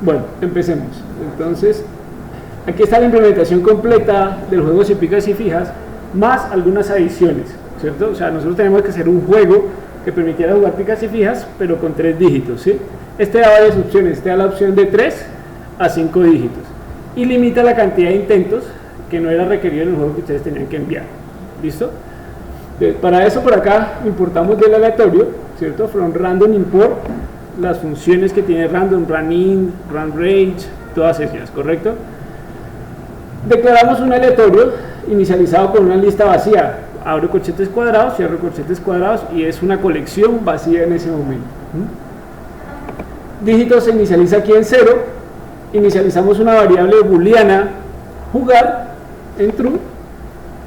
Bueno, empecemos. Entonces, aquí está la implementación completa del juego si picas y fijas, más algunas adiciones, ¿cierto? O sea, nosotros tenemos que hacer un juego que permitiera jugar picas y fijas, pero con 3 dígitos, ¿sí? Este da varias opciones, este da la opción de 3 a 5 dígitos y limita la cantidad de intentos que no era requerido en el juego que ustedes tenían que enviar. ¿Listo? Para eso por acá importamos del aleatorio, ¿cierto? From random import las funciones que tiene random, run in, run range, todas esas, ¿correcto? Declaramos un aleatorio inicializado con una lista vacía, abro corchetes cuadrados, cierro corchetes cuadrados y es una colección vacía en ese momento. Dígito se inicializa aquí en 0, inicializamos una variable booleana jugar en true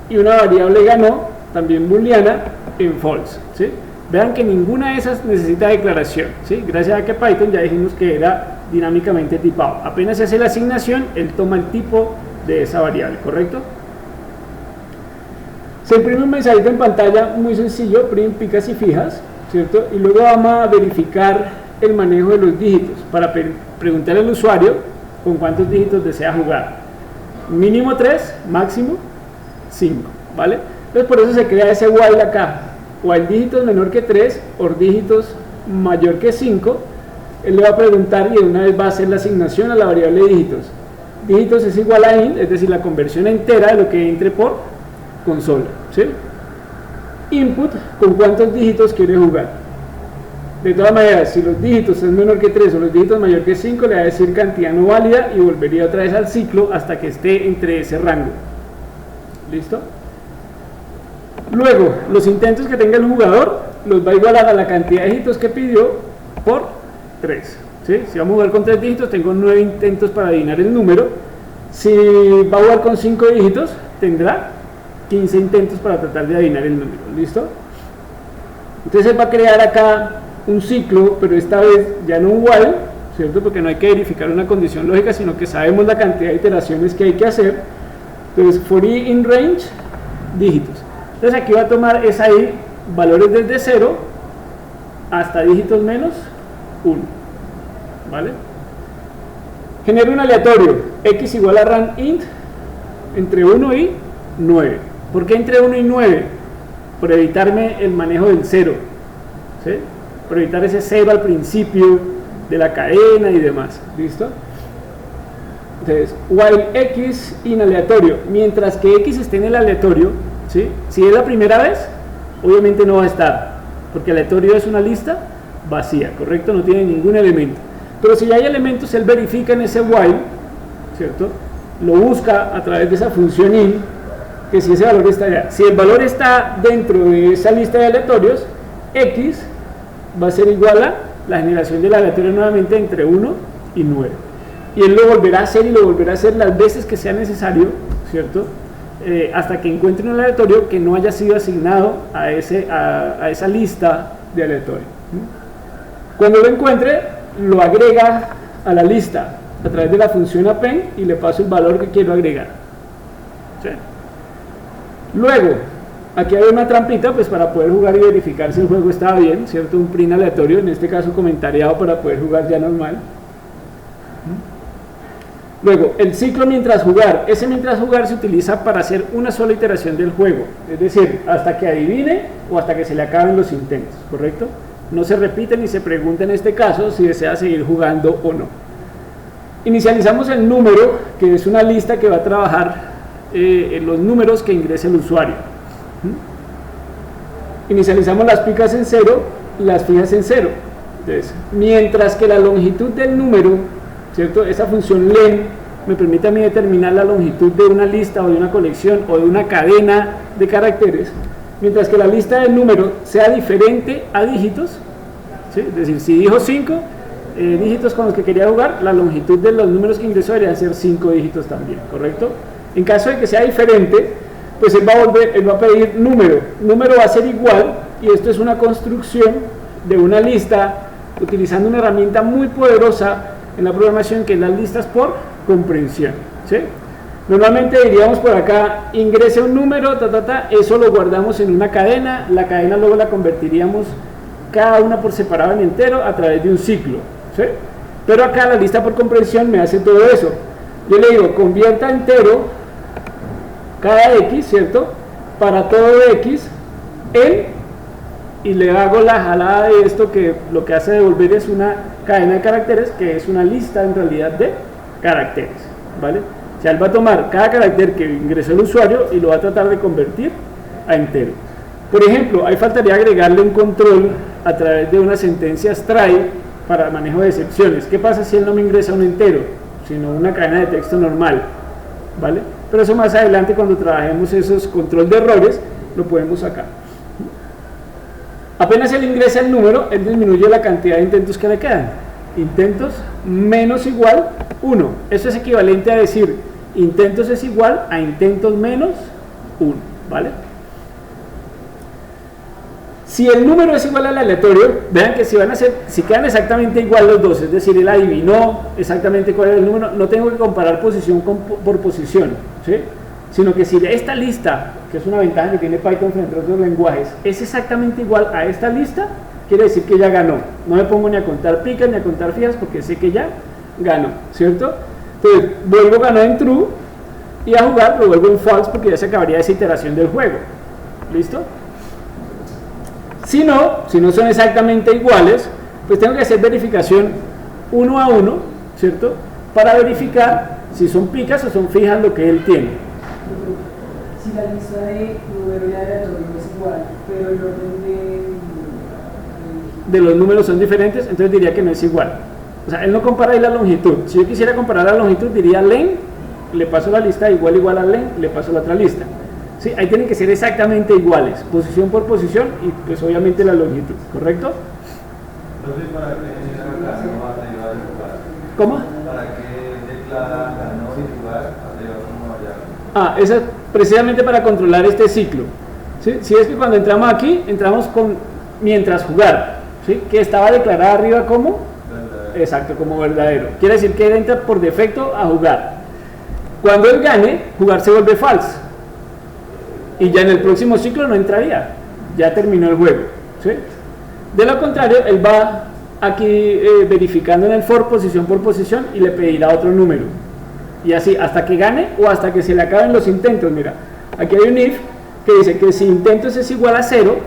y una variable ganó también booleana en false, ¿sí? Vean que ninguna de esas necesita declaración, ¿sí? Gracias a que Python ya dijimos que era dinámicamente tipado, apenas se hace la asignación, él toma el tipo de esa variable, ¿correcto? Se imprime un mensajito en pantalla muy sencillo, print picas y fijas, ¿cierto? Y luego vamos a verificar el manejo de los dígitos para preguntarle al usuario con cuántos dígitos desea jugar. Mínimo 3, máximo 5, ¿vale? Entonces por eso se crea ese while acá, while dígitos menor que 3 o dígitos mayor que 5, él le va a preguntar y de una vez va a hacer la asignación a la variable dígitos. Dígitos es igual a int, es decir, la conversión entera de lo que entre por consola, ¿sí? Input, con cuántos dígitos quiere jugar. De todas maneras, si los dígitos es menor que 3 o los dígitos mayor que 5, le va a decir cantidad no válida y volvería otra vez al ciclo hasta que esté entre ese rango. ¿Listo? Luego, los intentos que tenga el jugador los va a igualar a la cantidad de dígitos que pidió por 3. ¿Sí? Si vamos a jugar con 3 dígitos, tengo 9 intentos para adivinar el número. Si va a jugar con 5 dígitos, tendrá 15 intentos para tratar de adivinar el número. ¿Listo? Entonces él va a crear acá un ciclo, pero esta vez ya no un while, ¿cierto? Porque no hay que verificar una condición lógica, sino que sabemos la cantidad de iteraciones que hay que hacer. Entonces, for i in range, dígitos. Entonces aquí va a tomar es ahí valores desde 0 hasta dígitos menos 1, ¿vale? Genera un aleatorio, x igual a run int entre 1 y 9. ¿Por qué entre 1 y 9? Por evitarme el manejo del 0, ¿sí? Por evitar ese 0 al principio de la cadena y demás, ¿listo? Entonces, while x in aleatorio, mientras que x esté en el aleatorio, ¿sí? Si es la primera vez, obviamente no va a estar, porque aleatorio es una lista vacía, ¿correcto? No tiene ningún elemento. Pero si ya hay elementos, él verifica en ese while, ¿cierto? Lo busca a través de esa función in, que si ese valor está allá. Si el valor está dentro de esa lista de aleatorios, x va a ser igual a la generación del aleatorio nuevamente entre 1 y 9. Y él lo volverá a hacer y lo volverá a hacer las veces que sea necesario, ¿cierto? Hasta que encuentre un aleatorio que no haya sido asignado a esa lista de aleatorio. Cuando lo encuentre, lo agrega a la lista a través de la función append y le paso el valor que quiero agregar, ¿sí? Luego, aquí hay una trampita pues para poder jugar y verificar si el juego estaba bien, ¿cierto? Un print aleatorio, en este caso comentariado para poder jugar ya normal. Luego, el ciclo mientras jugar. Ese mientras jugar se utiliza para hacer una sola iteración del juego, es decir, hasta que adivine o hasta que se le acaben los intentos, ¿correcto? No se repite ni se pregunta en este caso si desea seguir jugando o no. Inicializamos el número, que es una lista que va a trabajar en los números que ingrese el usuario. Inicializamos las picas en 0 y las fijas en 0. Entonces, mientras que la longitud del número, ¿cierto? Esa función len me permite a mí determinar la longitud de una lista o de una colección o de una cadena de caracteres, mientras que la lista del número sea diferente a dígitos, ¿sí? Es decir, si dijo 5 dígitos con los que quería jugar, la longitud de los números que ingresó deberían ser 5 dígitos también, ¿correcto? En caso de que sea diferente, pues él va a pedir número va a ser igual, y esto es una construcción de una lista utilizando una herramienta muy poderosa en la programación, que es las listas por comprensión, ¿sí? Normalmente diríamos por acá, ingrese un número, eso lo guardamos en una cadena, la cadena luego la convertiríamos cada una por separado en entero a través de un ciclo, ¿sí? Pero acá la lista por comprensión me hace todo eso. Yo le digo, convierta entero cada X, ¿cierto? Para todo X en, y le hago la jalada de esto que lo que hace devolver es una cadena de caracteres, que es una lista en realidad de caracteres, ¿vale? O sea, él va a tomar cada carácter que ingresó el usuario y lo va a tratar de convertir a entero. Por ejemplo, ahí faltaría agregarle un control a través de una sentencia try para manejo de excepciones. ¿Qué pasa si él no me ingresa un entero, sino una cadena de texto normal? ¿Vale? Pero eso más adelante, cuando trabajemos esos control de errores, lo podemos sacar. Apenas él ingresa el número, él disminuye la cantidad de intentos que le quedan. Intentos menos igual 1. Eso es equivalente a decir intentos es igual a intentos menos 1. ¿Vale? Si el número es igual al aleatorio, vean que si quedan exactamente igual los dos, es decir, él adivinó exactamente cuál es el número, no tengo que comparar posición por posición, ¿sí? Sino que si esta lista, que es una ventaja que tiene Python frente a otros lenguajes, es exactamente igual a esta lista, quiere decir que ya ganó. No me pongo ni a contar picas ni a contar fijas porque sé que ya ganó, ¿cierto? Entonces, vuelvo ganó en true y a jugar lo vuelvo en false porque ya se acabaría esa iteración del juego. ¿Listo? Si no son exactamente iguales, pues tengo que hacer verificación uno a uno, ¿cierto? Para verificar si son picas o son fijas lo que él tiene. Si la lista de número y aleatorio es igual, pero el orden de los números son diferentes, entonces diría que no es igual. O sea, él no compara ahí la longitud. Si yo quisiera comparar la longitud, diría len, le paso la lista igual a len, le paso la otra lista. Sí, ahí tienen que ser exactamente iguales, posición por posición y pues obviamente la longitud, ¿correcto? ¿Cómo? ¿Para qué declara ganó y jugar arriba como allá? Eso es precisamente para controlar este ciclo. ¿Sí? Si es que cuando entramos aquí, entramos con mientras jugar, ¿sí? Que estaba declarada arriba como verdadero. Exacto, como verdadero. Quiere decir que él entra por defecto a jugar. Cuando él gane, jugar se vuelve false. Y ya en el próximo ciclo no entraría, ya terminó el juego, ¿sí? De lo contrario, él va aquí verificando en el for posición por posición y le pedirá otro número, y así hasta que gane o hasta que se le acaben los intentos. Mira, aquí hay un if que dice que si intentos es igual a 0,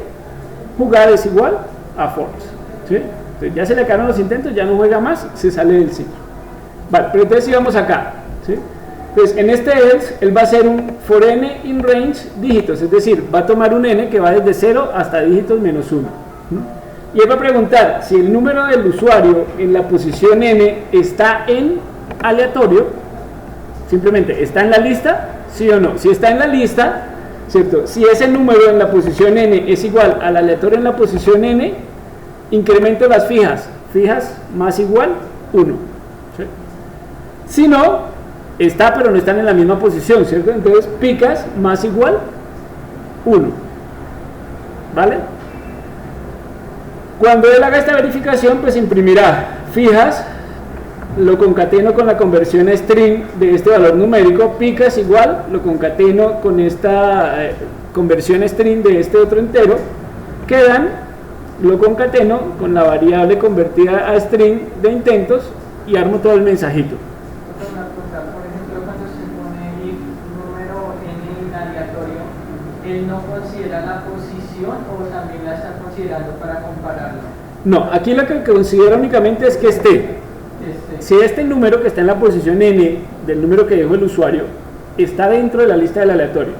jugar es igual a false, ¿sí? Entonces ya se le acabaron los intentos, ya no juega más, se sale del ciclo. Vale, pero entonces si vamos acá, ¿sí? Pues en este else, él va a hacer un for n in range dígitos, es decir, va a tomar un n que va desde 0 hasta dígitos menos 1. Y él va a preguntar si el número del usuario en la posición n está en aleatorio, simplemente está en la lista, sí o no. Si está en la lista, ¿cierto? Si ese número en la posición n es igual al aleatorio en la posición n, incremento las fijas más igual 1. ¿Sí? Si no, está pero no están en la misma posición, ¿cierto? Entonces picas más igual 1, ¿vale? Cuando él haga esta verificación, pues imprimirá fijas, lo concateno con la conversión a string de este valor numérico, picas igual, lo concateno con esta conversión a string de este otro entero, quedan, lo concateno con la variable convertida a string de intentos y armo todo el mensajito. ¿Él no considera la posición o también la está considerando para compararlo? No, aquí lo que considera únicamente es que esté. Si este número que está en la posición n del número que dejó el usuario está dentro de la lista del aleatorio,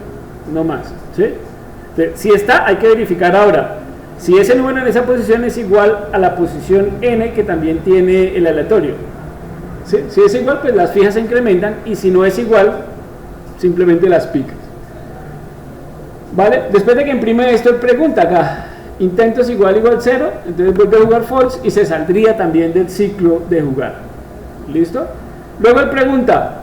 no más, ¿sí? Entonces, si está, hay que verificar ahora si ese número en esa posición es igual a la posición n que también tiene el aleatorio, ¿sí? Si es igual, pues las fijas se incrementan, y si no es igual, simplemente las picas. ¿Vale? Después de que imprime esto, él pregunta acá, intentos igual 0, entonces vuelve a jugar false y se saldría también del ciclo de jugar. ¿Listo? Luego él pregunta,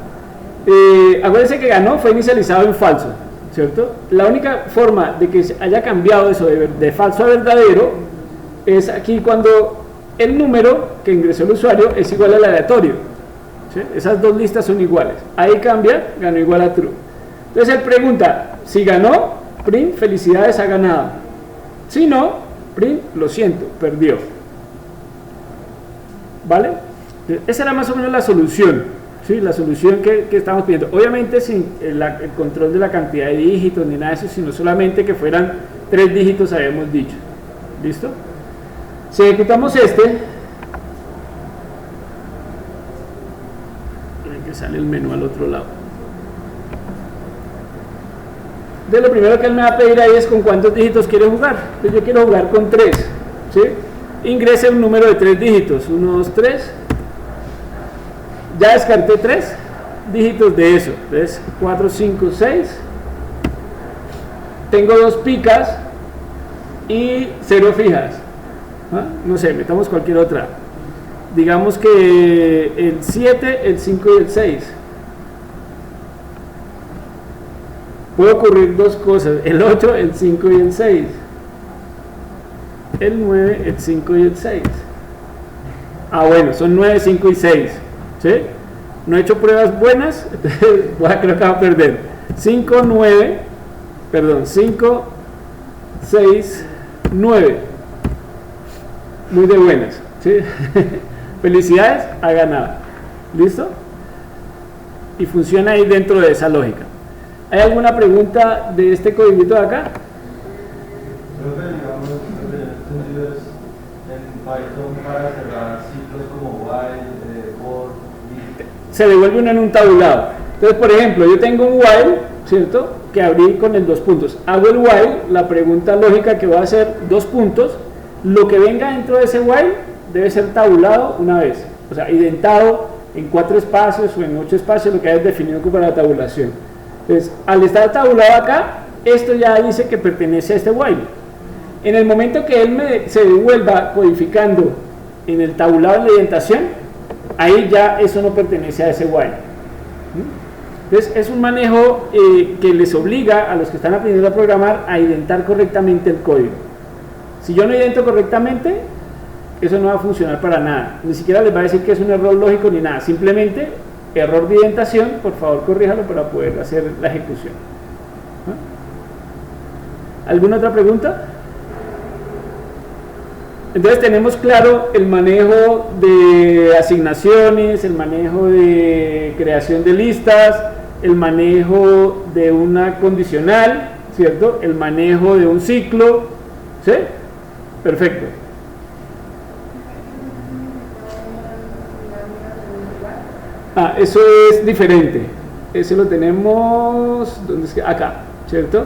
acuérdense que ganó, fue inicializado en falso, ¿cierto? La única forma de que haya cambiado eso de falso a verdadero es aquí cuando el número que ingresó el usuario es igual al aleatorio, ¿sí? Esas dos listas son iguales, ahí cambia, ganó igual a true. Entonces él pregunta, si ganó, print, felicidades, ha ganado. Si no, print, lo siento, perdió. ¿Vale? Esa era más o menos la solución, ¿sí? La solución que estamos pidiendo. Obviamente sin el control de la cantidad de dígitos ni nada de eso, sino solamente que fueran 3 dígitos, habíamos dicho. ¿Listo? Si ejecutamos este, ven que sale el menú al otro lado. Entonces lo primero que él me va a pedir ahí es con cuántos dígitos quiere jugar. Entonces yo quiero jugar con 3, ¿sí? Ingrese un número de 3 dígitos, 1, 2, 3. Ya descarté 3 dígitos de eso. Entonces 4, 5, 6. Tengo 2 picas y 0 fijas. ¿Ah? No sé, metamos cualquier otra. Digamos que el 7, el 5 y el 6. Puede ocurrir 2 cosas, el 8, el 5 y el 6. El 9, el 5 y el 6. Ah, bueno, son 9, 5 y 6. ¿Sí? No he hecho pruebas buenas, creo que va a perder. 5, 9, perdón, 5, 6, 9. Muy de buenas, ¿sí? Felicidades, ha ganado. ¿Listo? Y funciona ahí dentro de esa lógica. ¿Hay alguna pregunta de este codiguito de acá? Creo que digamos estudios en Python para cerrar ciclos como while, for, if. Se devuelve uno en un tabulado. Entonces, por ejemplo, yo tengo un while, ¿cierto? Que abrí con el 2 puntos. Hago el while, la pregunta lógica que va a hacer 2 puntos. Lo que venga dentro de ese while debe ser tabulado una vez. O sea, identado en 4 espacios o en 8 espacios, lo que hayas definido para la tabulación. Entonces, al estar tabulado acá, esto ya dice que pertenece a este while. En el momento que él se devuelva codificando en el tabulado de la indentación, ahí ya eso no pertenece a ese while. Entonces, es un manejo que les obliga a los que están aprendiendo a programar a identar correctamente el código. Si yo no idento correctamente, eso no va a funcionar para nada. Ni siquiera les va a decir que es un error lógico ni nada. Simplemente, error de indentación, por favor corríjalo para poder hacer la ejecución. ¿No? ¿Alguna otra pregunta? Entonces tenemos claro el manejo de asignaciones, el manejo de creación de listas, el manejo de una condicional, ¿cierto? El manejo de un ciclo, ¿sí? Perfecto. Ah, eso es diferente. Ese lo tenemos, ¿dónde es que? Acá, ¿cierto?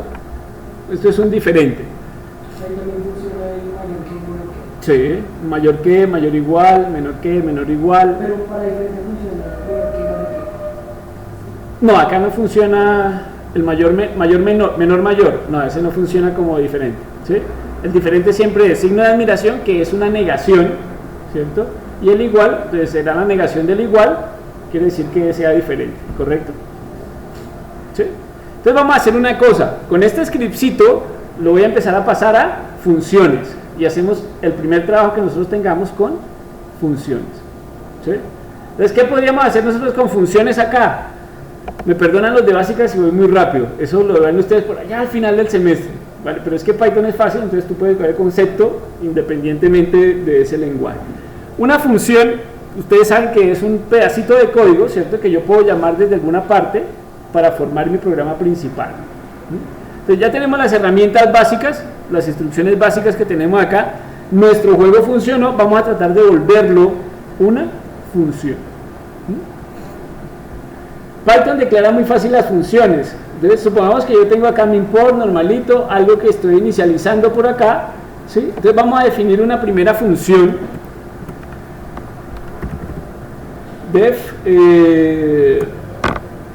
Esto es un diferente. Sí, mayor que, mayor igual, menor que, menor igual. Pero para diferente funciona menor que, menor que. No, acá no funciona el mayor, menor, mayor. No, ese no funciona como diferente, ¿sí? El diferente siempre es signo de admiración, que es una negación, ¿cierto? Y el igual, entonces será la negación del igual, quiere decir que sea diferente, ¿correcto? ¿Sí? Entonces vamos a hacer una cosa. Con este scriptcito lo voy a empezar a pasar a funciones. Y hacemos el primer trabajo que nosotros tengamos con funciones. ¿Sí? Entonces, ¿qué podríamos hacer nosotros con funciones acá? Me perdonan los de básicas si voy muy rápido. Eso lo ven ustedes por allá al final del semestre. ¿Vale? Pero es que Python es fácil, entonces tú puedes ver el concepto independientemente de ese lenguaje. Una función, ustedes saben que es un pedacito de código, ¿cierto? Que yo puedo llamar desde alguna parte para formar mi programa principal. Entonces ya tenemos las herramientas básicas, las instrucciones básicas que tenemos acá. Nuestro juego funcionó, vamos a tratar de volverlo una función. Python declara muy fácil las funciones. Entonces supongamos que yo tengo acá mi import normalito, algo que estoy inicializando por acá, ¿sí? Entonces vamos a definir una primera función. Def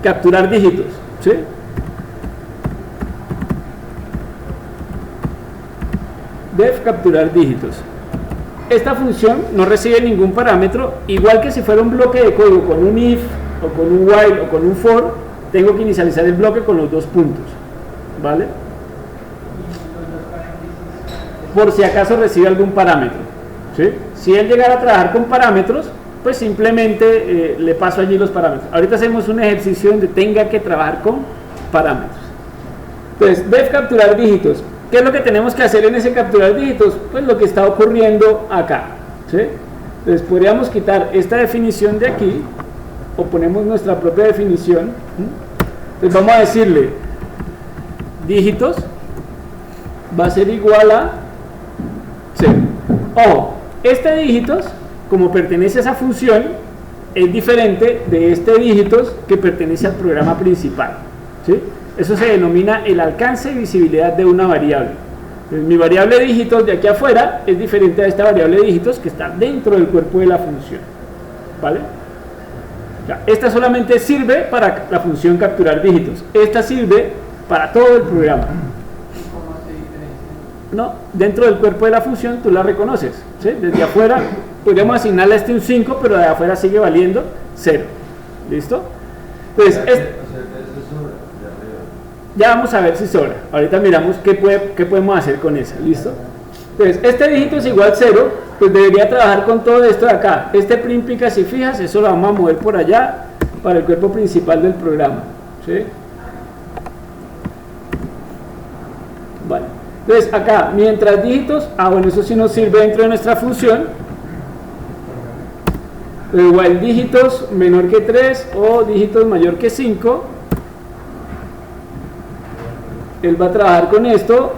capturar dígitos, ¿sí? Def capturar dígitos. Esta función no recibe ningún parámetro, igual que si fuera un bloque de código con un if o con un while o con un for, tengo que inicializar el bloque con los 2 puntos, ¿vale? Por si acaso recibe algún parámetro, ¿sí? Si él llegara a trabajar con parámetros, pues simplemente le paso allí los parámetros. Ahorita hacemos un ejercicio donde tenga que trabajar con parámetros. Entonces, def capturar dígitos. ¿Qué es lo que tenemos que hacer en ese capturar dígitos? Pues lo que está ocurriendo acá, ¿sí? Entonces podríamos quitar esta definición de aquí o ponemos nuestra propia definición. Entonces vamos a decirle dígitos va a ser igual a 0. Ojo, este dígitos, como pertenece a esa función, es diferente de este dígitos que pertenece al programa principal, ¿sí? Eso se denomina el alcance y visibilidad de una variable. Entonces, mi variable dígitos de aquí afuera es diferente a esta variable dígitos que está dentro del cuerpo de la función, ¿vale? Ya, esta solamente sirve para la función capturar dígitos. Esta sirve para todo el programa. ¿Cómo hace diferencia? No, dentro del cuerpo de la función tú la reconoces, ¿sí? Desde afuera podríamos asignarle a este un 5, pero de afuera sigue valiendo 0. ¿Listo? Entonces, ya vamos a ver si sobra. Ahorita miramos qué podemos hacer con esa. ¿Listo? Entonces, este dígito es igual a 0, pues debería trabajar con todo esto de acá. Este print pica si fijas, eso lo vamos a mover por allá para el cuerpo principal del programa, ¿sí? Vale. Entonces, acá, mientras dígitos, bueno, eso sí nos sirve dentro de nuestra función. Igual dígitos menor que 3 o dígitos mayor que 5. Él va a trabajar con esto.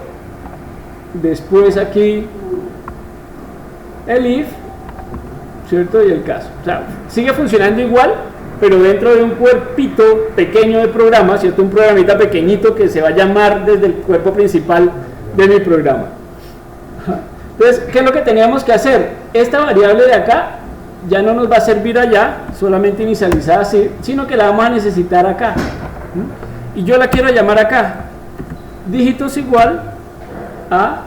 Después aquí el if, ¿cierto? Y el caso. O sea, sigue funcionando igual, pero dentro de un cuerpito pequeño de programa, ¿cierto? Un programita pequeñito que se va a llamar desde el cuerpo principal de mi programa. Entonces, ¿qué es lo que teníamos que hacer? Esta variable de acá ya no nos va a servir allá, solamente inicializada así, sino que la vamos a necesitar acá. Y yo la quiero llamar acá. Dígitos igual a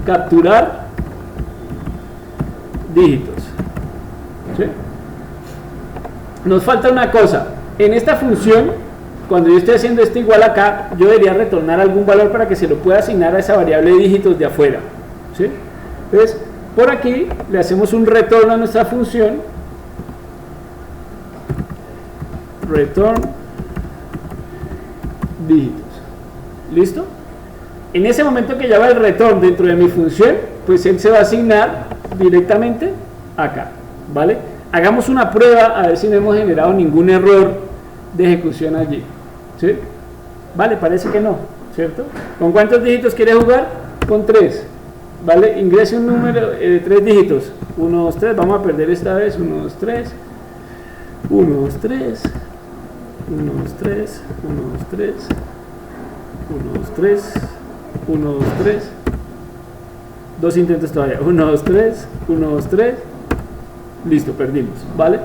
capturar dígitos, ¿sí? Nos falta una cosa. En esta función, cuando yo estoy haciendo esto igual acá, yo debería retornar algún valor para que se lo pueda asignar a esa variable de dígitos de afuera, ¿sí? Entonces, por aquí le hacemos un retorno a nuestra función, return dígitos. ¿Listo? En ese momento que ya va el return dentro de mi función, pues él se va a asignar directamente acá, ¿vale? Hagamos una prueba a ver si no hemos generado ningún error de ejecución allí, ¿sí? Vale, parece que no, ¿cierto? ¿Con cuántos dígitos quiere jugar? Con 3, ¿vale? Ingrese un número de 3 dígitos, 1, 2, 3, vamos a perder esta vez, 1, 2, 3, 1, 2, 3, 1, 2, 3, 1, 2, 3, 1, 2, 3, 1, 2, 3, 2 intentos todavía, 1, 2, 3, 1, 2, 3, listo, perdimos, ¿vale?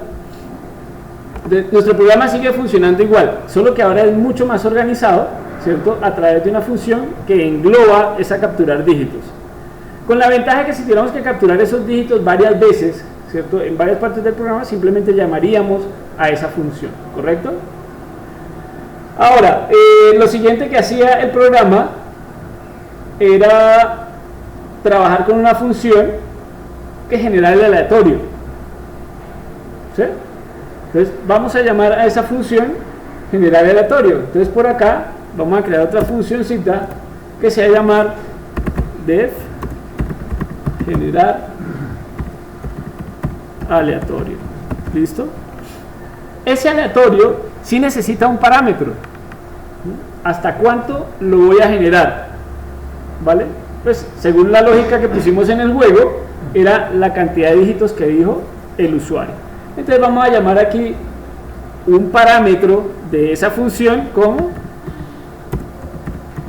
Nuestro programa sigue funcionando igual, solo que ahora es mucho más organizado, ¿cierto? A través de una función que engloba esa capturar dígitos. Con la ventaja que si tuviéramos que capturar esos dígitos varias veces, ¿cierto? En varias partes del programa, simplemente llamaríamos a esa función, ¿correcto? Ahora, lo siguiente que hacía el programa era trabajar con una función que generara el aleatorio, ¿sí? Entonces vamos a llamar a esa función generar aleatorio. Entonces por acá vamos a crear otra funcióncita que se va a llamar def generar aleatorio. ¿Listo? Ese aleatorio sí necesita un parámetro. ¿Hasta cuánto lo voy a generar? ¿Vale? Pues según la lógica que pusimos en el juego, era la cantidad de dígitos que dijo el usuario. Entonces vamos a llamar aquí un parámetro de esa función como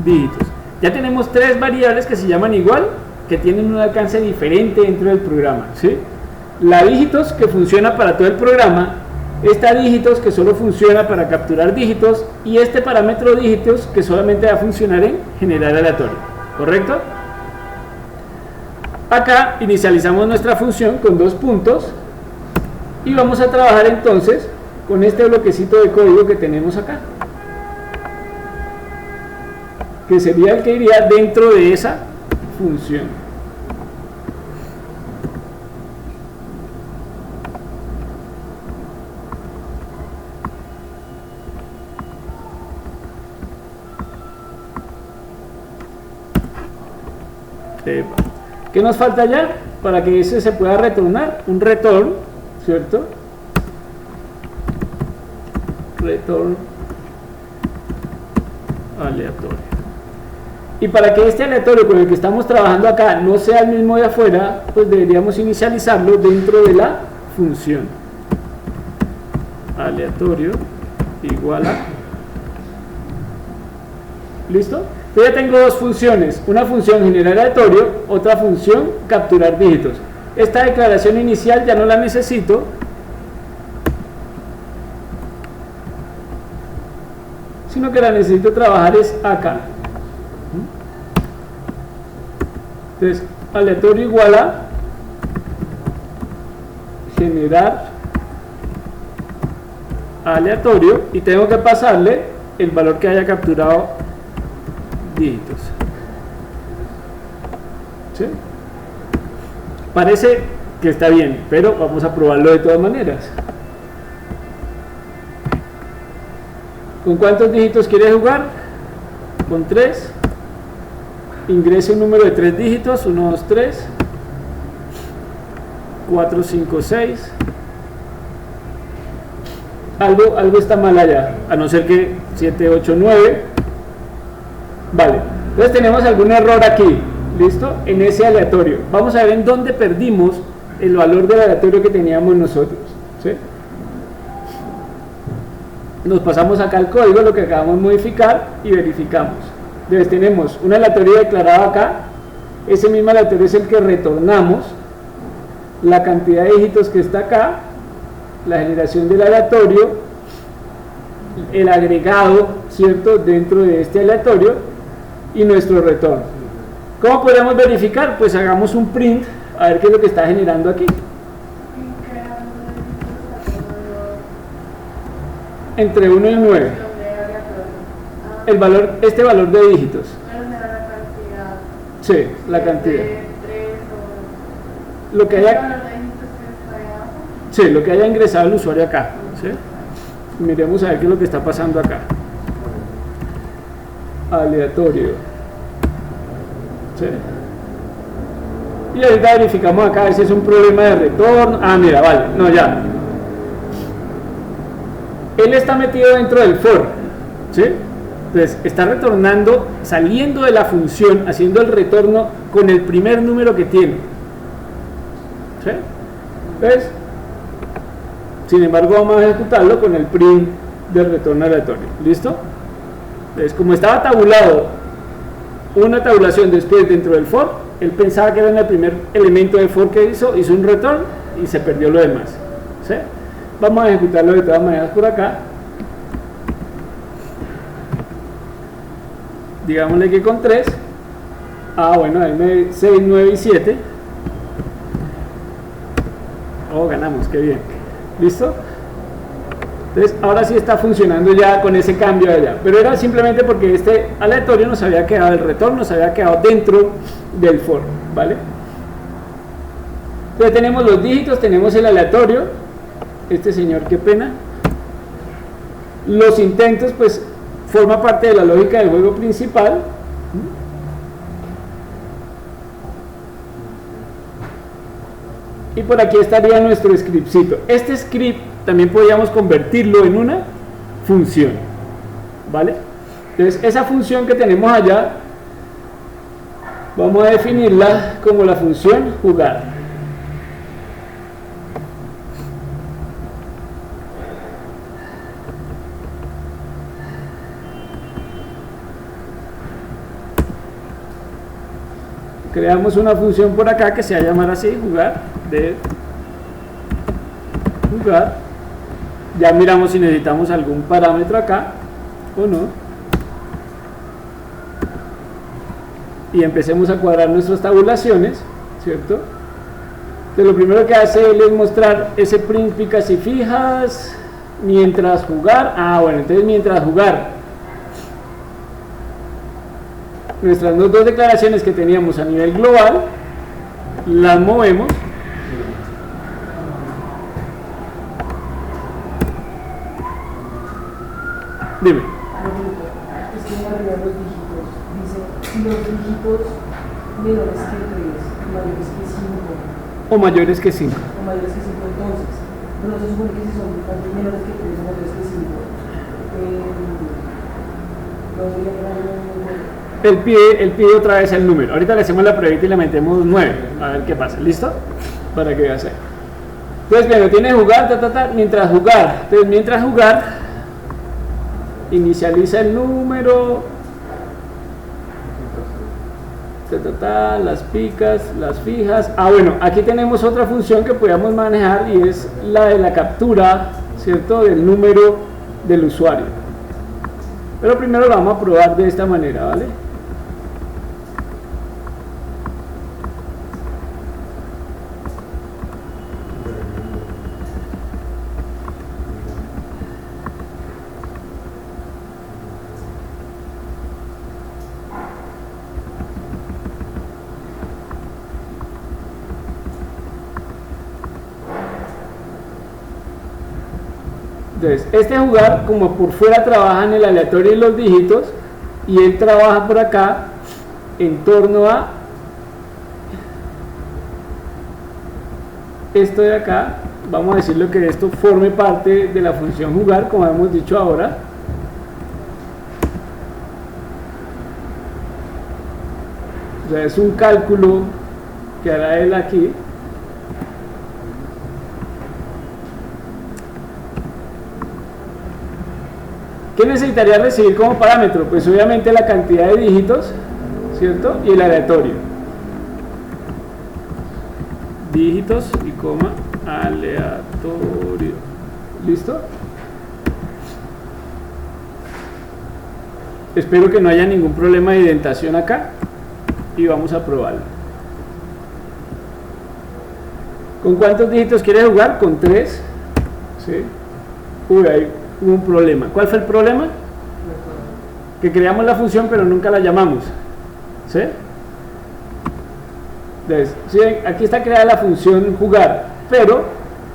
dígitos. Ya tenemos 3 variables que se llaman igual, que tienen un alcance diferente dentro del programa, ¿sí? La dígitos, que funciona para todo el programa, esta dígitos, que solo funciona para capturar dígitos, y este parámetro dígitos, que solamente va a funcionar en generar aleatorio, ¿correcto? Acá inicializamos nuestra función con 2 puntos y vamos a trabajar entonces con este bloquecito de código que tenemos acá, que sería el que iría dentro de esa función. ¿Qué nos falta ya? para que ese se pueda retornar, un return, ¿cierto? Return aleatorio. Y para que este aleatorio con el que estamos trabajando acá no sea el mismo de afuera, pues deberíamos inicializarlo dentro de la función. Aleatorio igual a... ¿Listo? Yo ya tengo dos funciones, una función generar aleatorio, otra función capturar dígitos. Esta declaración inicial ya no la necesito, sino que la necesito trabajar es acá. Entonces, aleatorio igual a generar aleatorio y tengo que pasarle el valor que haya capturado dígitos. ¿Sí? Parece que está bien, pero vamos a probarlo de todas maneras. ¿Con cuántos dígitos quieres jugar? Con 3. Ingrese un número de 3 dígitos, 1, 2, 3, 4, 5, 6. Algo está mal allá, a no ser que 7, 8, 9. Vale, entonces tenemos algún error aquí, ¿listo? En ese aleatorio. Vamos a ver en dónde perdimos el valor del aleatorio que teníamos nosotros, ¿sí? Nos pasamos acá al código, lo que acabamos de modificar, y verificamos. Entonces tenemos un aleatorio declarado acá, ese mismo aleatorio es el que retornamos, la cantidad de dígitos que está acá, la generación del aleatorio, el agregado, ¿cierto?, dentro de este aleatorio y nuestro retorno. ¿Cómo podemos verificar? Pues hagamos un print a ver qué es lo que está generando aquí. Entre 1 y 9. El valor, este valor de dígitos. Sí, la cantidad. Lo que haya, sí, lo que haya ingresado el usuario acá. ¿Sí? Miremos a ver qué es lo que está pasando acá. Aleatorio. ¿Sí? Y ahorita verificamos acá a ver si es un problema de retorno. Ah, mira, vale, no, ya. Él está metido dentro del for, ¿sí? Entonces está retornando, saliendo de la función, haciendo el retorno con el primer número que tiene, ¿sí? Entonces, sin embargo, vamos a ejecutarlo con el print del retorno aleatorio. ¿Listo? Entonces, como estaba tabulado una tabulación después dentro del for, él pensaba que era el primer elemento del for que hizo un return y se perdió lo demás, ¿sí? Vamos a ejecutarlo de todas maneras por acá. Digámosle que con 3. Ah, bueno, ahí 6, 9 y 7. Oh, ganamos, qué bien. ¿Listo? Entonces, ahora sí está funcionando ya con ese cambio de allá. Pero era simplemente porque este aleatorio nos había quedado, el retorno nos había quedado dentro del for, ¿vale? Entonces tenemos los dígitos, tenemos el aleatorio. Este señor, qué pena. Los intentos, pues, forma parte de la lógica del juego principal. Y por aquí estaría nuestro scriptcito. Este script también podríamos convertirlo en una función, ¿vale? Entonces, esa función que tenemos allá, vamos a definirla como la función jugar. Creamos una función por acá que se va a llamar así, jugar, de jugar. Ya miramos si necesitamos algún parámetro acá o no. Y empecemos a cuadrar nuestras tabulaciones, ¿cierto? Entonces lo primero que hace él es mostrar ese print picas y fijas mientras jugar. Ah, bueno, entonces mientras jugar. Nuestras dos declaraciones que teníamos a nivel global las movemos dime. Es que no arriba los dígitos dice si los dígitos menores que 3 mayores que 5 o mayores que 5. O mayores que 5 entonces. Pero no se supone que si son menores que 3 o mayores que 5, no sería grande. Él pide otra vez el número. Ahorita le hacemos la pruebita y le metemos 9. A ver qué pasa. ¿Listo? Para que veas ahí. Entonces, bien, lo tiene que jugar, mientras jugar. Entonces, mientras jugar, inicializa el número, las picas, las fijas. Bueno, aquí tenemos otra función que podemos manejar y es la de la captura, ¿cierto? Del número del usuario. Pero primero lo vamos a probar de esta manera, ¿vale? Entonces, este jugar, como por fuera trabaja en el aleatorio y los dígitos, y él trabaja por acá en torno a esto de acá, vamos a decirlo que esto forme parte de la función jugar, como hemos dicho ahora. O sea, es un cálculo que hará él aquí. ¿Qué necesitaría recibir como parámetro? Pues obviamente la cantidad de dígitos, ¿cierto? Y el aleatorio. Dígitos y coma aleatorio. ¿Listo? Espero que no haya ningún problema de indentación acá. Y vamos a probarlo. ¿Con cuántos dígitos quiere jugar? Con 3. ¿Sí? Uy, ahí hubo un problema. ¿Cuál fue el problema? Que creamos la función pero nunca la llamamos. ¿Sí? Entonces, ¿sí? Aquí está creada la función jugar, pero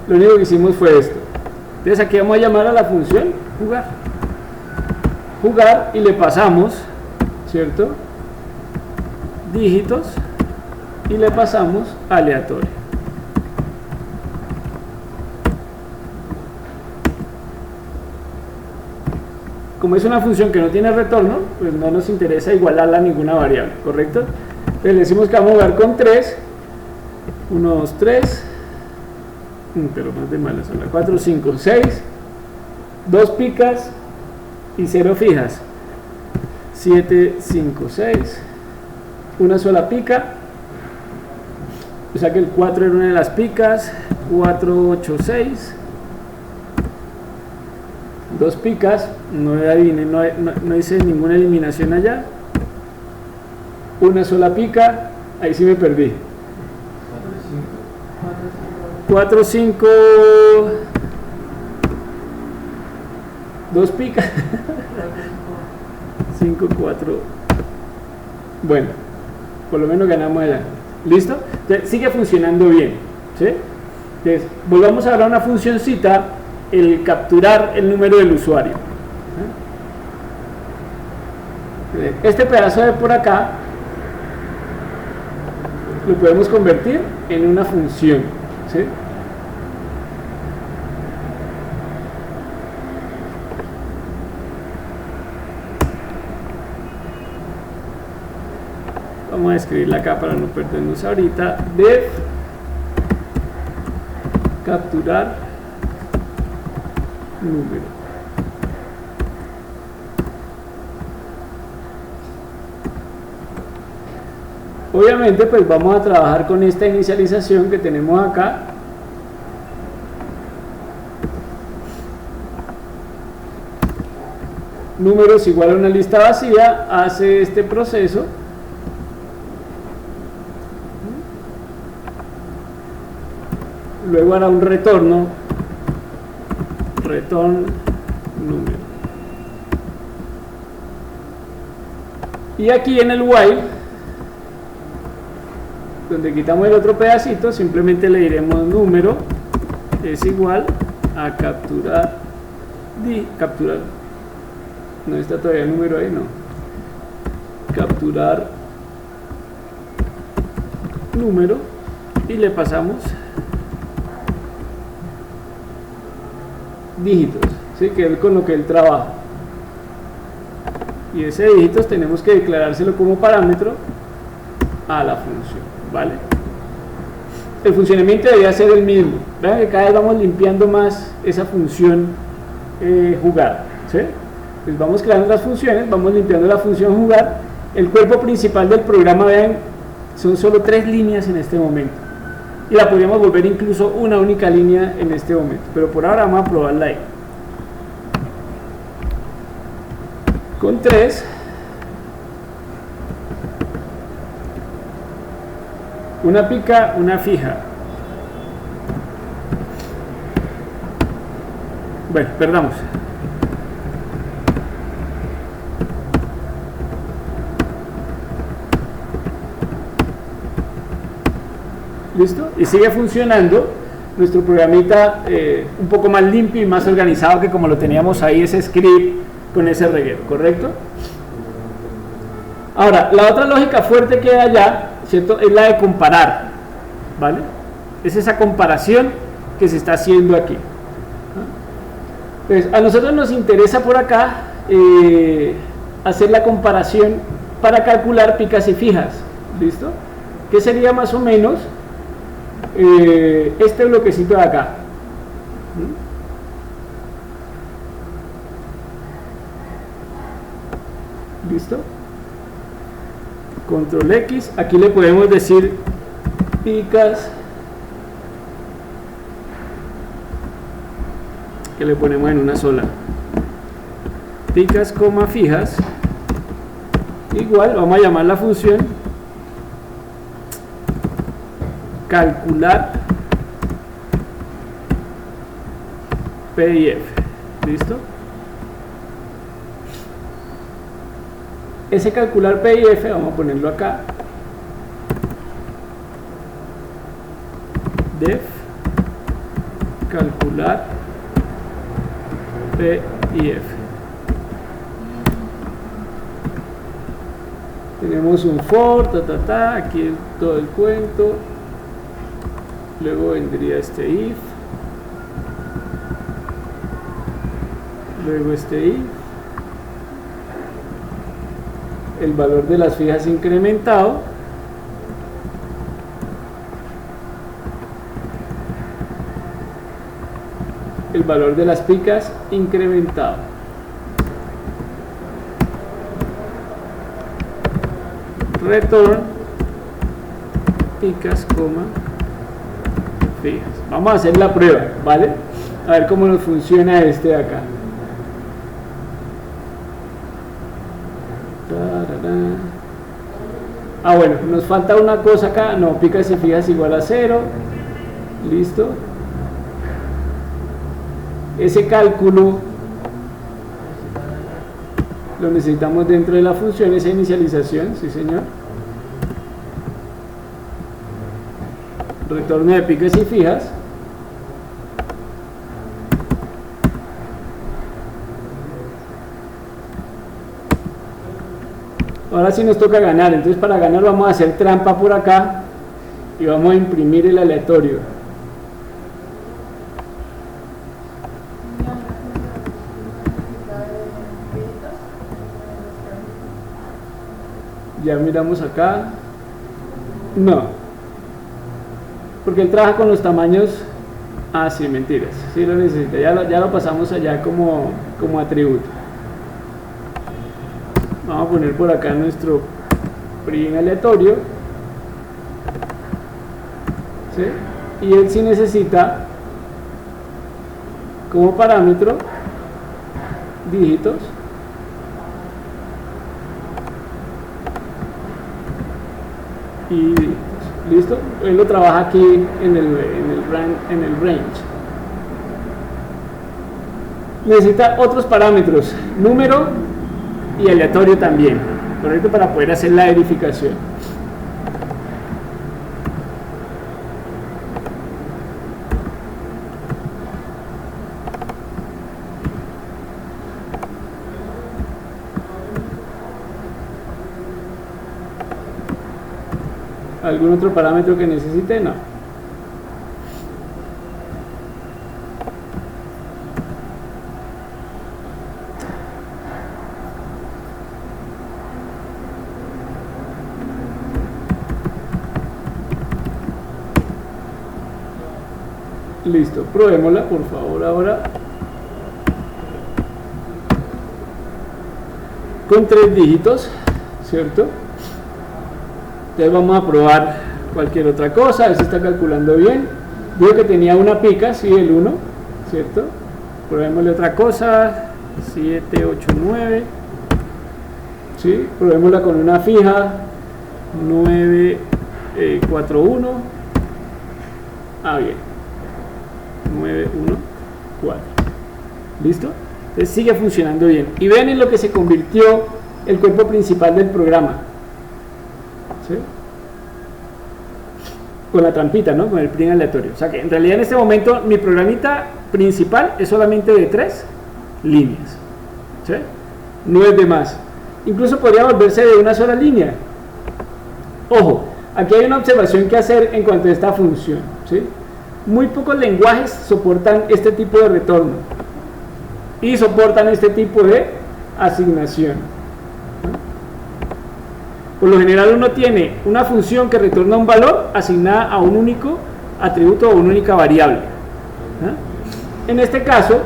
lo único que hicimos fue esto. Entonces aquí vamos a llamar a la función jugar. Jugar y le pasamos, ¿cierto? Dígitos y le pasamos aleatorio. Como es una función que no tiene retorno, pues no nos interesa igualarla a ninguna variable, ¿correcto? Entonces le decimos que vamos a jugar con 3, 1, 2, 3, pero más de malas son las 4, 5, 6, 2 picas y 0 fijas, 7, 5, 6, una sola pica, o sea que el 4 era una de las picas, 4, 8, 6, 2 picas, no hice ninguna eliminación allá, una sola pica, ahí sí me perdí, 4, 5, 2 picas, 5, 4, bueno, por lo menos ganamos allá, ¿listo? Entonces, sigue funcionando bien, ¿sí? Entonces, volvamos ahora a una funcioncita, el capturar el número del usuario. Este pedazo de por acá lo podemos convertir en una función, ¿sí? Vamos a escribirla acá para no perdernos ahorita. Def capturar número. Obviamente pues vamos a trabajar con esta inicialización que tenemos acá. Números igual a una lista vacía, hace este proceso. Luego hará un retorno, return número. Y aquí en el while, donde quitamos el otro pedacito, simplemente le diremos número es igual a capturar, no está todavía el número ahí, no, capturar número y le pasamos dígitos, ¿sí? Que es con lo que él trabaja, y ese dígitos tenemos que declarárselo como parámetro a la función, ¿vale? El funcionamiento debería ser el mismo. Vean que cada vez vamos limpiando más esa función jugar, ¿sí? Pues vamos creando las funciones, vamos limpiando la función jugar. El cuerpo principal del programa, vean, son solo 3 líneas en este momento, y la podríamos volver incluso una única línea en este momento, pero por ahora vamos a probarla ahí con 3. Una pica, una fija. Bueno, perdamos. ¿Listo? Y sigue funcionando nuestro programita un poco más limpio y más organizado que como lo teníamos ahí, ese script con ese reguero, ¿correcto? Ahora, la otra lógica fuerte que hay allá, ¿cierto?, es la de comparar, ¿vale? Es esa comparación que se está haciendo aquí. Entonces, a nosotros nos interesa por acá hacer la comparación para calcular picas y fijas, ¿listo? Que sería más o menos este bloquecito de acá. ¿Listo? Control X, aquí le podemos decir picas, que le ponemos en una sola, picas, coma, fijas, igual, vamos a llamar la función calcular P y F, ¿listo? Ese calcular P y F, vamos a ponerlo acá, def calcular P y F. Tenemos un for, aquí todo el cuento, luego vendría este if, luego este if, el valor de las fijas incrementado, el valor de las picas incrementado. Return picas, coma, fijas. Vamos a hacer la prueba, ¿vale? A ver cómo nos funciona este de acá. Ah, bueno, nos falta una cosa acá. No, picas y fijas igual a 0. Listo. Ese cálculo lo necesitamos dentro de la función, esa inicialización, sí señor. Retorno de picas y fijas. Ahora sí nos toca ganar, entonces para ganar vamos a hacer trampa por acá y vamos a imprimir el aleatorio. Ya miramos acá. No, porque él trabaja con los tamaños. Ah, sí, mentiras, sí lo necesita, ya lo pasamos allá como atributo. Vamos a poner por acá nuestro print aleatorio, ¿sí? Y él sí necesita como parámetro dígitos y dígitos. ¿Listo? Él lo trabaja aquí en el range. Necesita otros parámetros, número y aleatorio también, correcto, para poder hacer la verificación. ¿Algún otro parámetro que necesite? No. Listo, probémosla por favor ahora. Con 3 dígitos, ¿cierto? Entonces vamos a probar cualquier otra cosa, a ver si está calculando bien. Digo que tenía una pica, sí, el 1, ¿cierto? Probémosle otra cosa, 7, 8, 9. ¿Sí? Probémosla con una fija, 9, 4, 1. Bien. 9, 1, 4. ¿Listo? Entonces sigue funcionando bien. Y vean en lo que se convirtió el cuerpo principal del programa. ¿Sí? Con la trampita, ¿no? Con el print aleatorio. O sea que en realidad en este momento mi programita principal es solamente de 3 líneas. ¿Sí? No es de más. Incluso podría volverse de una sola línea. Ojo, aquí hay una observación que hacer en cuanto a esta función. ¿Sí? Muy pocos lenguajes soportan este tipo de retorno y soportan este tipo de asignación. Por lo general uno tiene una función que retorna un valor asignada a un único atributo o una única variable. En este caso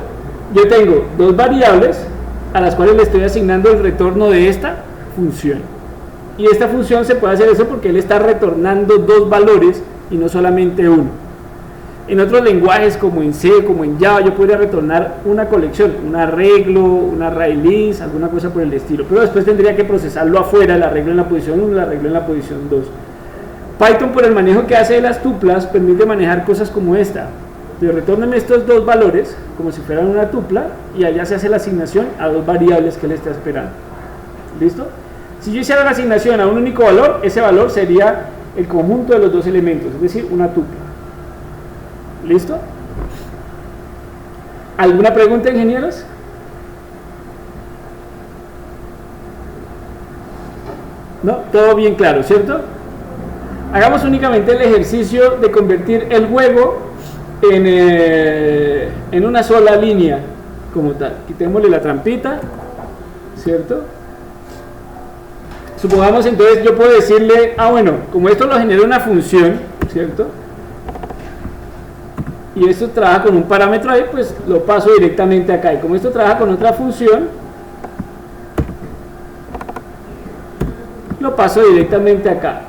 yo tengo 2 variables a las cuales le estoy asignando el retorno de esta función, y esta función se puede hacer eso porque él está retornando 2 valores y no solamente uno. En otros lenguajes como en C, como en Java, yo podría retornar una colección, un arreglo, un array list, alguna cosa por el estilo, pero después tendría que procesarlo afuera, el arreglo en la posición 1, el arreglo en la posición 2. Python, por el manejo que hace de las tuplas, permite manejar cosas como esta. Retórneme estos 2 valores como si fueran una tupla, y allá se hace la asignación a 2 variables que él está esperando. ¿Listo? Si yo hiciera la asignación a un único valor, ese valor sería el conjunto de los 2 elementos, es decir, una tupla. ¿Listo? ¿Alguna pregunta, ingenieros? ¿No? Todo bien claro, ¿cierto? Hagamos únicamente el ejercicio de convertir el juego en una sola línea como tal. Quitémosle la trampita, ¿cierto? Supongamos entonces yo puedo decirle, bueno, como esto lo genera una función, ¿cierto? Y esto trabaja con un parámetro ahí, pues lo paso directamente acá. Y como esto trabaja con otra función, lo paso directamente acá.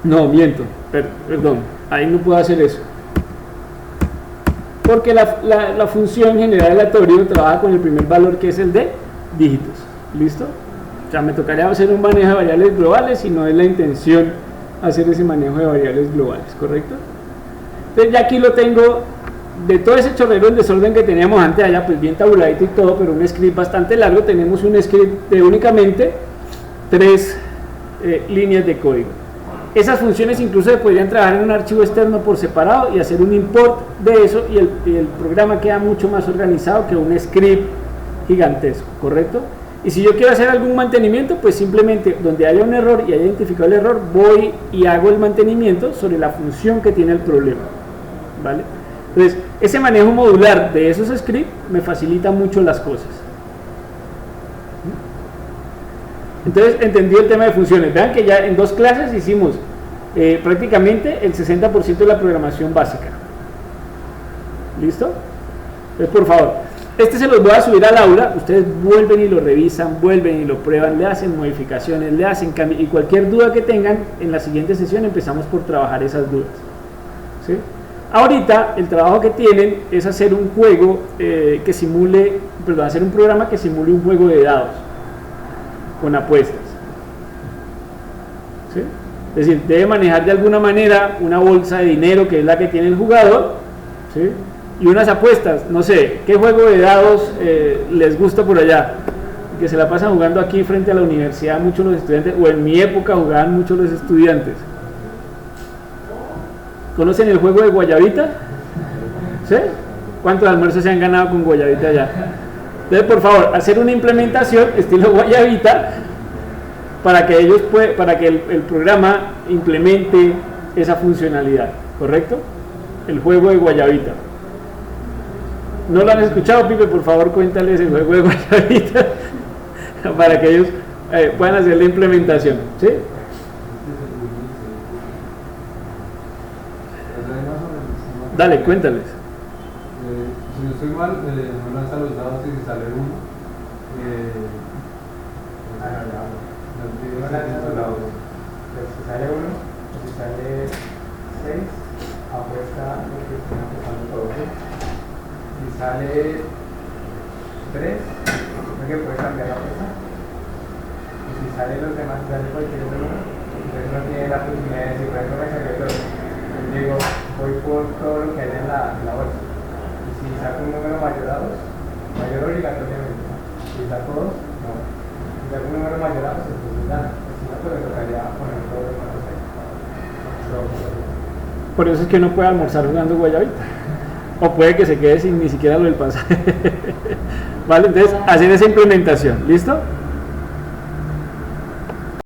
No, miento, perdón, ahí no puedo hacer eso. Porque la función general aleatorio trabaja con el primer valor, que es el de dígitos. ¿Listo? O sea, me tocaría hacer un manejo de variables globales y no es la intención hacer ese manejo de variables globales, ¿correcto? Entonces ya aquí lo tengo, de todo ese chorrero el desorden que teníamos antes allá, pues bien tabuladito y todo, pero un script bastante largo. Tenemos un script de únicamente 3 líneas de código. Esas funciones incluso se podrían trabajar en un archivo externo por separado y hacer un import de eso, y el programa queda mucho más organizado que un script gigantesco, ¿correcto? Y si yo quiero hacer algún mantenimiento, pues simplemente donde haya un error y haya identificado el error, voy y hago el mantenimiento sobre la función que tiene el problema, ¿vale? Entonces, ese manejo modular de esos scripts me facilita mucho las cosas. Entonces, entendido el tema de funciones. Vean que ya en 2 clases hicimos prácticamente el 60% de la programación básica. ¿Listo? Entonces, por favor, este se los voy a subir al aula, ustedes vuelven y lo revisan, vuelven y lo prueban, le hacen modificaciones, le hacen cambios, y cualquier duda que tengan, en la siguiente sesión empezamos por trabajar esas dudas. ¿Sí? Ahorita el trabajo que tienen es hacer un juego que simule, perdón, hacer un programa que simule un juego de dados con apuestas. ¿Sí? Es decir, debe manejar de alguna manera una bolsa de dinero que es la que tiene el jugador, ¿sí? Y unas apuestas. No sé, ¿qué juego de dados les gusta por allá? Que se la pasan jugando aquí frente a la universidad muchos los estudiantes, o en mi época jugaban muchos los estudiantes. ¿Conocen el juego de guayabita? ¿Sí? ¿Cuántos almuerzos se han ganado con guayabita allá? Entonces, por favor, hacer una implementación estilo guayabita para que el programa implemente esa funcionalidad, ¿correcto? El juego de guayabita. ¿No lo han escuchado, Pipe? Por favor, cuéntales el juego de guayabita. para que ellos puedan hacer la implementación, ¿sí? Dale, cuéntales. Si no estoy mal, no lanza los dados y si sale uno. No lanza los dados. Pues si sale uno, o si sale 6, apuesta lo que están apostando todos. Si sale 3, creo que puede cambiar la apuesta. Y si sale los demás, si sale cualquier número, entonces no tiene la posibilidad de decir, por ejemplo, me salió todo. Entonces digo, voy por todo lo que hay en la bolsa. Y si saco un número mayor a 2, mayor obligatoriamente, ¿no? Si saco 2, no. Si saco un número mayor a 2, entonces gano. Si no, pues me tocaría poner todo lo que no sé. Por eso es que no puede almorzar jugando guayabita. O puede que se quede sin ni siquiera lo del pasaje. Vale, entonces hacer esa implementación, ¿listo?